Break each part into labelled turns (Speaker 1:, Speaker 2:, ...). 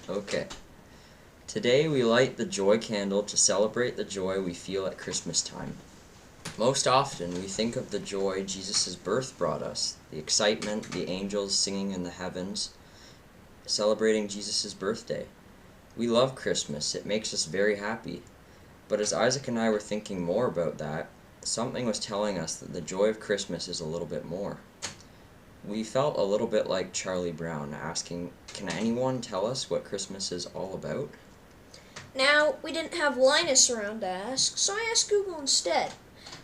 Speaker 1: Okay. Today we light the joy candle to celebrate the joy we feel at Christmas time. Most often we think of the joy Jesus' birth brought us, the excitement, the angels singing in the heavens, celebrating Jesus' birthday. We love Christmas, it makes us very happy. But as Isaac and I were thinking more about that, something was telling us that the joy of Christmas is a little bit more. We felt a little bit like Charlie Brown asking, "Can anyone tell us what Christmas is all about?"
Speaker 2: Now, we didn't have Linus around to ask, so I asked Google instead.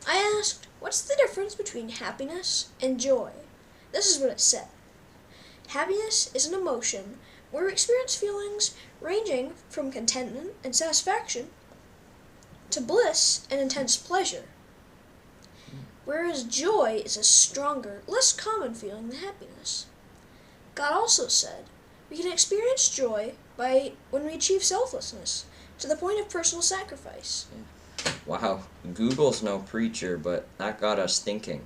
Speaker 2: I asked, what's the difference between happiness and joy? This is what it said. Happiness is an emotion where we experience feelings ranging from contentment and satisfaction to bliss and intense pleasure, whereas joy is a stronger, less common feeling than happiness. God also said we can experience joy when we achieve selflessness to the point of personal sacrifice.
Speaker 1: Wow, Google's no preacher, but that got us thinking.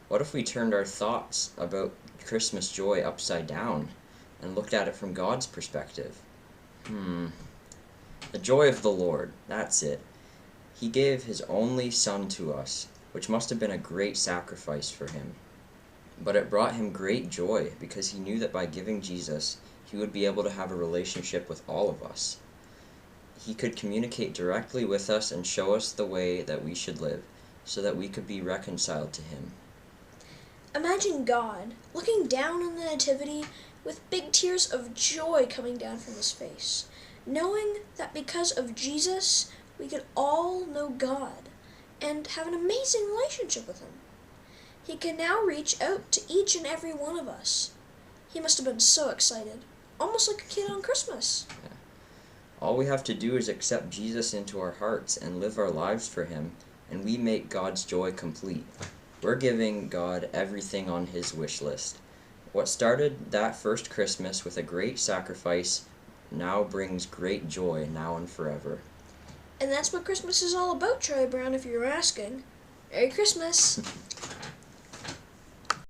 Speaker 1: What if we turned our thoughts about Christmas joy upside down and looked at it from God's perspective? The joy of the Lord, that's it. He gave his only Son to us, which must have been a great sacrifice for him. But it brought him great joy because he knew that by giving Jesus, he would be able to have a relationship with all of us. He could communicate directly with us and show us the way that we should live, so that we could be reconciled to him.
Speaker 2: Imagine God looking down on the Nativity with big tears of joy coming down from his face, knowing that because of Jesus, we could all know God and have an amazing relationship with him. He can now reach out to each and every one of us. He must have been so excited, almost like a kid on Christmas.
Speaker 1: All we have to do is accept Jesus into our hearts and live our lives for him, and we make God's joy complete. We're giving God everything on his wish list. What started that first Christmas with a great sacrifice now brings great joy now and forever.
Speaker 2: And that's what Christmas is all about, Charlie Brown, if you're asking. Merry Christmas!